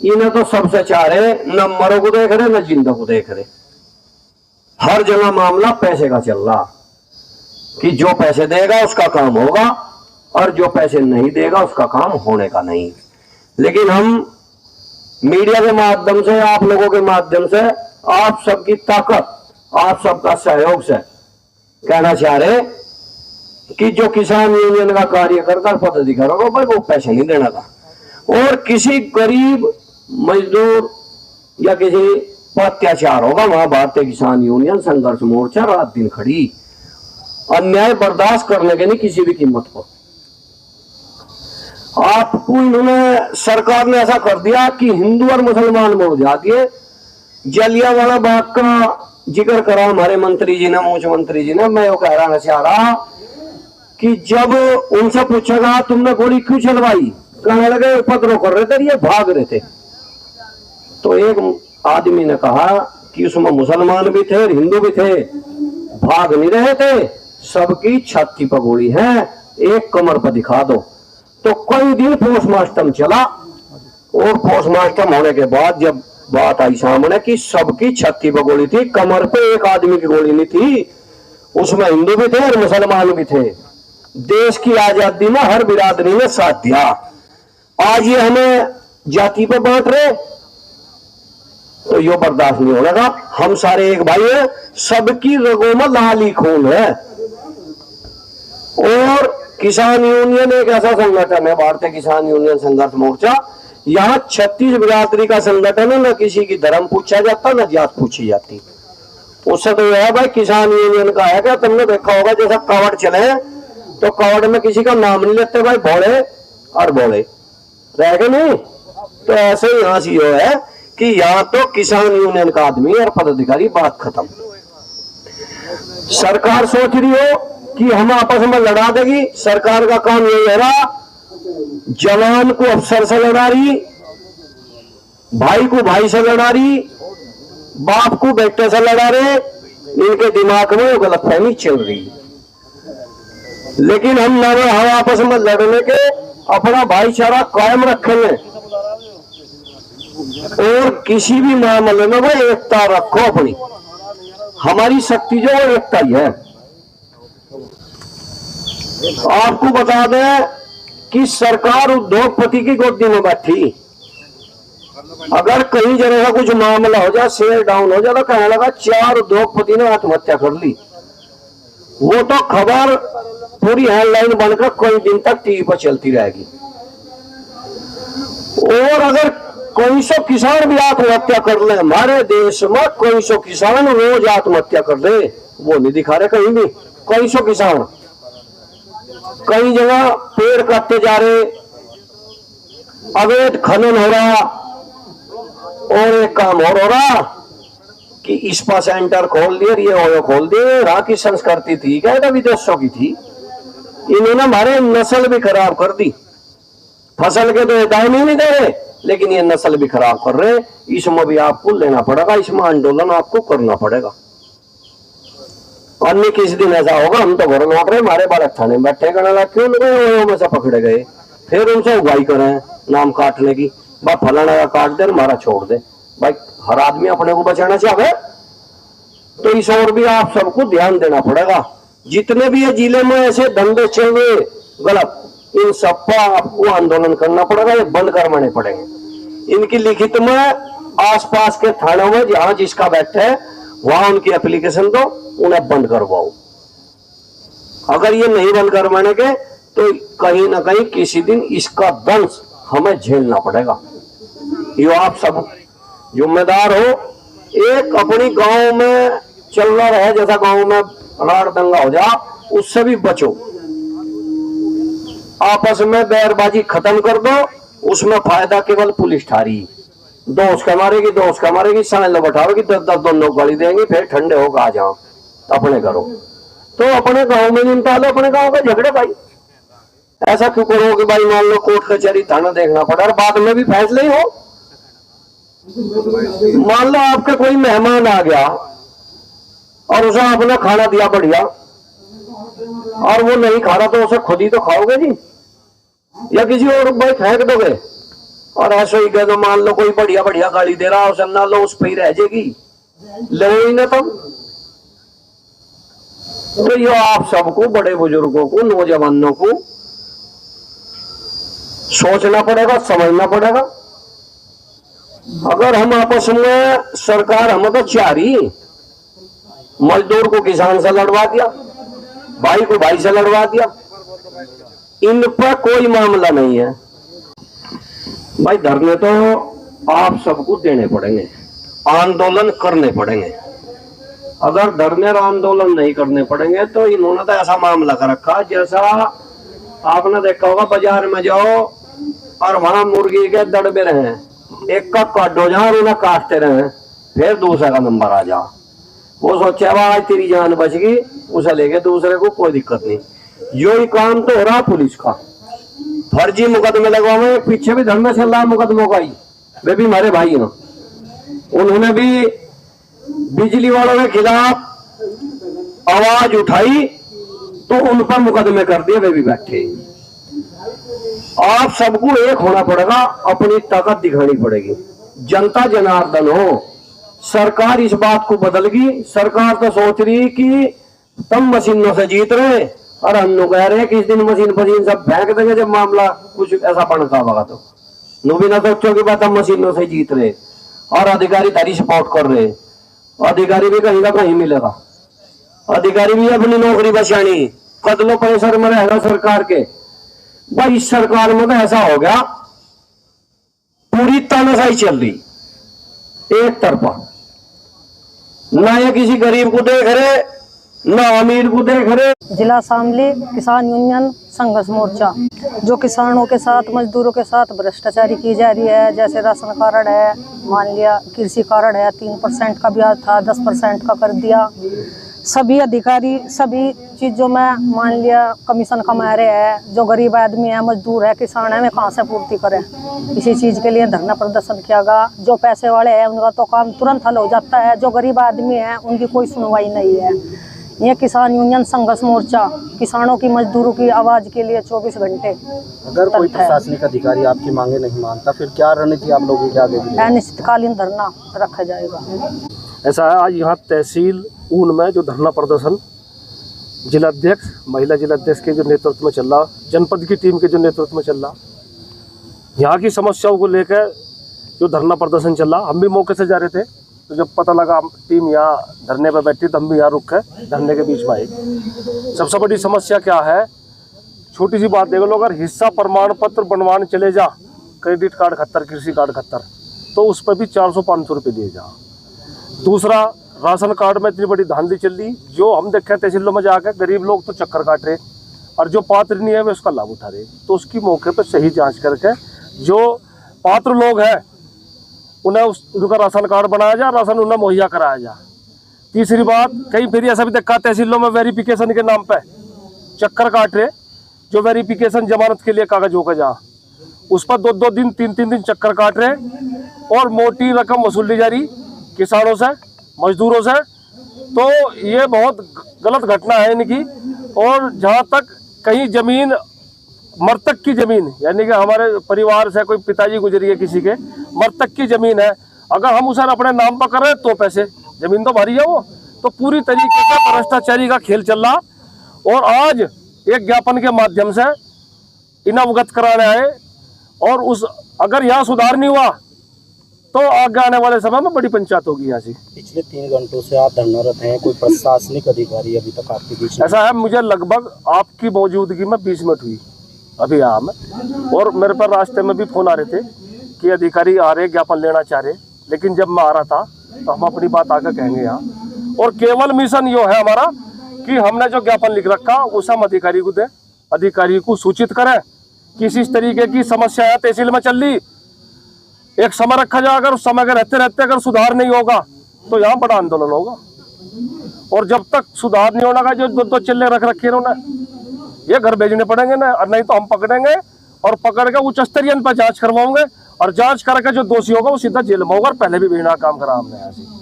इन्हें तो सबसे चाह रहे न मरो को देख रहे न जिंदा को देख रहे। हर जगह मामला पैसे का चल रहा कि जो पैसे देगा उसका काम होगा और जो पैसे नहीं देगा उसका काम होने का नहीं। लेकिन हम मीडिया के माध्यम से, आप लोगों के माध्यम से, आप सबकी ताकत, आप सबका सहयोग से कहना चाह रहे कि जो किसान यूनियन का कार्यकर्ता पदाधिकारी होगा भाई वो पैसे नहीं देना था, और किसी गरीब मजदूर या किसी पर अत्याचार होगा वहां भारतीय किसान यूनियन संघर्ष मोर्चा रात दिन खड़ी। अन्याय बर्दाश्त करने के नहीं किसी भी कीमत पर। आपको इन्होंने, सरकार ने ऐसा कर दिया कि हिंदू और मुसलमान मोड़ जा दिए। जलियांवाला बाग का जिक्र करा हमारे मंत्री जी ने, मुख्यमंत्री जी ने। मैं वो कह रहा चाह रहा कि जब उनसे पूछेगा तुमने गोली क्यों चलवाई, कहने लगे उपद्रव कर रहे थे, ये भाग रहे थे। तो एक आदमी ने कहा कि उसमें मुसलमान भी थे और हिंदू भी थे, भाग नहीं रहे थे, सबकी छाती पर गोली है, एक कमर पर दिखा दो। तो कई दिन पोस्टमार्टम चला, और पोस्टमार्टम होने के बाद जब बात आई सामने कि सबकी छाती पर गोली थी, कमर पे एक आदमी की गोली नहीं थी, उसमें हिंदू भी थे और मुसलमान भी थे। देश की आजादी में हर बिरादरी ने साथ दिया। आज ये हमें जाति पे बांट रहे, तो ये बर्दाश्त नहीं होगा। हम सारे एक भाई हैं, सबकी रगों में लाल ही खून है। और किसान यूनियन एक ऐसा संगठन है, भारतीय किसान यूनियन संघर्ष मोर्चा, यहाँ 36 बिरादरी का संगठन है। न किसी की धर्म पूछा जाता, न जात पूछी जाती। उससे तो यह है भाई किसान यूनियन का है। क्या तुमने देखा होगा जैसा कावड़ चले तो कावड़ में किसी का नाम नहीं लेते भाई, भोले और बोले रह गए नहीं। तो ऐसे ही यहाँ सी है कि यहाँ तो किसान यूनियन का आदमी और पदाधिकारी, बात खत्म। सरकार सोच रही हो कि हम आपस में लड़ा देगी। सरकार का काम यही है रहा, जवान को अफसर से लड़ा रही, भाई को भाई से लड़ा रही, बाप को बेटे से लड़ा रहे। इनके दिमाग में वो गलतफहमी चल रही। लेकिन हम आपस में लड़ने के अपना भाईचारा कायम रखेंगे, और किसी भी मामले में वो एकता रखो अपनी। हमारी शक्ति जो है एकता ही है। आपको बता दें कि सरकार उद्योगपति की गोदी में बैठी। अगर कहीं जगह का कुछ मामला हो जाए, शेयर डाउन हो जाए, तो कहने लगा 4 उद्योगपति ने आत्महत्या कर ली। वो तो खबर पूरी हेडलाइन बनकर कई दिन तक टीवी पर चलती रहेगी। और अगर कई सौ किसान भी आत्महत्या कर ले, हमारे देश में कई सौ किसान रोज आत्महत्या कर ले, वो नहीं दिखा रहे कहीं भी। कई सौ किसान कई जगह पेड़ काटते जा रहे, अवैध खनन हो रहा, और एक काम और हो रहा कि इस्पा सेंटर खोल दिए, ये ओयो खोल दिए। यहाँ की संस्कृति थी क्या, तो विदेशों की थी। इन्होंने हमारे नस्ल भी खराब कर दी। फसल के तो दाम ही नहीं दे रहे, लेकिन ये नस्ल भी खराब कर रहे। इसमें भी आपको लेना पड़ेगा, इसमें आंदोलन आपको करना पड़ेगा। अन्य किस दिन ऐसा होगा हम तो घर लौट रहे, हमारे बालक थाने में बैठे, कहना क्यों में से पकड़े गए, फिर उनसे उगाई करें नाम काटने की। भाई फलाना का काट दे, हमारा छोड़ दे। भाई हर आदमी अपने को बचाना चाहे, तो इस ओर भी आप सबको ध्यान देना पड़ेगा। जितने भी ये जिले में ऐसे धंधे चल रहे गलत, इन सब पर आपको आंदोलन करना पड़ेगा, ये बंद करवाने पड़ेंगे। इनकी लिखित में आसपास के थानों में जहां जिसका बैठे है वहां उनकी एप्लीकेशन दो, उन्हें बंद करवाओ। अगर ये नहीं बंद करवाने के तो कहीं ना कहीं किसी दिन इसका दंश हमें झेलना पड़ेगा। ये आप सब जिम्मेदार हो। एक अपनी गांव में चल रहा है, जैसा गांव में राड़ दंगा हो जा, उससे भी बचो। आपस में बैरबाजी खत्म कर दो, उसमें फायदा केवल पुलिस ठारी। दोस्त का मारेगी, साइल बैठाओगी, 10-10 दोनों गाली देंगे, फिर ठंडे होगा आ जाओ अपने घरों। तो अपने गांव में निपटा लो अपने गांव के झगड़े। भाई ऐसा क्यों करो कि भाई मान लो कोर्ट कचहरी थाना देखना पड़ा और बाद में भी फैसले ही हो। मान लो आपके कोई मेहमान आ गया और उसे आपने खाना दिया बढ़िया, और वो नहीं खा रहा, तो उसे खुद ही तो खाओगे जी, या किसी और भाई फेंक दोगे? और ऐसे ही कह दो, मान लो कोई बढ़िया बढ़िया गाड़ी दे रहा उसे ना लो, उस पर ही रह जाएगी, लो ही ना तुम। तो ये आप सबको, बड़े बुजुर्गों को, नौजवानों को सोचना पड़ेगा, समझना पड़ेगा। अगर हम आपस में, सरकार हम तो चार ही, मजदूर को किसान से लड़वा दिया, भाई को भाई से लड़वा दिया, इन पर कोई मामला नहीं है। भाई धरने तो आप सबको देने पड़ेंगे, आंदोलन करने पड़ेंगे। अगर धरने और आंदोलन नहीं करने पड़ेंगे तो इन्होंने तो ऐसा मामला कर रखा, जैसा आपने देखा होगा बाजार में जाओ और वहां मुर्गी के दड़बे रहे, एक का काट हो जाओ, उन्हें काटते रहे, फिर दूसरे का नंबर आ जाओ। वो सोचे आज तेरी जान बच गई, उसे लेके दूसरे को कोई दिक्कत नहीं। यो ही काम तो हो रहा पुलिस का, फर्जी मुकदमे लगवाए। पीछे भी धरना चल रहा मुकदमों का ही, वे भी हमारे भाई हैं, उन्होंने भी बिजली वालों के खिलाफ आवाज उठाई तो उन पर मुकदमे कर दिए, वे भी बैठे। आप सबको एक होना पड़ेगा, अपनी ताकत दिखानी पड़ेगी। जनता जनार्दन हो, सरकार इस बात को बदलगी। सरकार तो सोच रही कि तुम मशीनों से जीत रहे, और हम लोग कह रहे हैं कि इस दिन मशीन सब फेंक देंगे जब मामला कुछ ऐसा बनता होगा। तो नो भी ना सोचो कि बात हम मशीनों से जीत रहे और अधिकारी तारी सपोर्ट कर रहे। अधिकारी भी कहीं का कहीं मिलेगा, अधिकारी भी अपनी नौकरी बचानी, कदलों प्रेशर में रहेगा सरकार के। भाई इस सरकार में तो ऐसा हो गया, पूरी तानाशाही चल रही, एक तरफा, ना ये किसी गरीब को देख रहे, ना अमीर को देख रहे। जिला शामली किसान यूनियन संघर्ष मोर्चा, जो किसानों के साथ, मजदूरों के साथ भ्रष्टाचारी की जा रही है, जैसे राशन कार्ड है, मान लिया कृषि कार्ड है, 3% का ब्याज था 10% का कर दिया। सभी अधिकारी सभी चीज़ों में मान लिया कमीशन कमा रहे हैं। जो गरीब आदमी है, मजदूर है, किसान है, वे कहाँ से पूर्ति करें। इसी चीज़ के लिए धरना प्रदर्शन किया गया। जो पैसे वाले हैं उनका तो काम तुरंत हल हो जाता है, जो गरीब आदमी है उनकी कोई सुनवाई नहीं है। ये किसान यूनियन संघर्ष मोर्चा किसानों की, मजदूरों की आवाज़ के लिए 24 घंटे। अगर कोई प्रशासनिक अधिकारी आपकी मांगे नहीं मानता, फिर क्या रणनीति आप लोगों के आगे? अनिश्चितकालीन धरना रखा जाएगा। ऐसा है, आज यहाँ तहसील ऊन में जो धरना प्रदर्शन जिलाध्यक्ष, महिला जिलाध्यक्ष के जो नेतृत्व में चल रहा, जनपद की टीम के जो नेतृत्व में चल रहा, यहाँ की समस्याओं को लेकर जो धरना प्रदर्शन चल रहा, हम भी मौके से जा रहे थे। तो जब पता लगा टीम यहाँ धरने पर बैठी, तो हम भी यहाँ रुक के धरने के बीच में आए। सबसे बड़ी समस्या क्या है, छोटी सी बात देखो, अगर हिस्सा प्रमाण पत्र बनवाने चले जा, क्रेडिट कार्ड खत्तर, कृषि कार्ड खत्तर, तो उस पर भी 400-500 रुपये दिए जा। दूसरा, राशन कार्ड में इतनी बड़ी धांधली चल रही, जो हम देखे तहसीलों में जाकर गरीब लोग तो चक्कर काट रहे, और जो पात्र नहीं है वे उसका लाभ उठा रहे। तो उसकी मौके पर सही जांच करके जो पात्र लोग हैं उन्हें उनका राशन कार्ड बनाया जाए, राशन उन्हें मुहैया कराया जाए। तीसरी बात, कहीं फिर ऐसा भी देखा तहसीलों में वेरिफिकेशन के नाम पे चक्कर काट रहे, जो वेरिफिकेशन जमानत के लिए कागज होकर जा, उस पर 2-2 दिन 3-3 दिन चक्कर काट रहे, और मोटी रकम वसूल ली जा रही किसानों से, मजदूरों से। तो ये बहुत गलत घटना है इनकी। और जहाँ तक कहीं जमीन, मृतक की जमीन, यानी कि हमारे परिवार से कोई पिताजी गुजरी है किसी के, मृतक की जमीन है, अगर हम उसे अपने नाम पर कर रहे तो पैसे, जमीन तो भरी है वो। तो पूरी तरीके से भ्रष्टाचारी का खेल चल रहा। और आज एक ज्ञापन के माध्यम से इन्हें अवगत कराने आए, और उस अगर यहाँ सुधार नहीं हुआ तो आगे आने वाले समय में बड़ी पंचायत होगी यहाँ से। पिछले 3 घंटों से आप धरनारत हैं, कोई प्रशासनिक अधिकारी अभी तक आपके बीच? ऐसा है, मुझे लगभग आपकी मौजूदगी में 20 मिनट हुई अभी यहाँ में, और मेरे पर रास्ते में भी फोन आ रहे थे कि अधिकारी आ रहे, ज्ञापन लेना चाह रहे। लेकिन जब मैं आ रहा था तो हम अपनी बात आकर कहेंगे यहाँ, और केवल मिशन यो है हमारा कि हमने जो ज्ञापन लिख रखा उसे हम अधिकारी को दें, अधिकारी को सूचित करें किसी इस तरीके की समस्या है तहसील में चल रही, एक समय रखा जाए। अगर उस समय के रहते रहते अगर सुधार नहीं होगा तो यहाँ बड़ा आंदोलन होगा। और जब तक सुधार नहीं होगा, जो 2-2 चिल्ले रख रखे उन्होंने, ये घर भेजने पड़ेंगे ना, और नहीं तो हम पकड़ेंगे और पकड़ के उच्च स्तरीय पर जांच करवाओगे, और जांच करके जो दोषी होगा वो सीधा जेल में होगा। और पहले भी बिना काम करा हमने यहाँ से।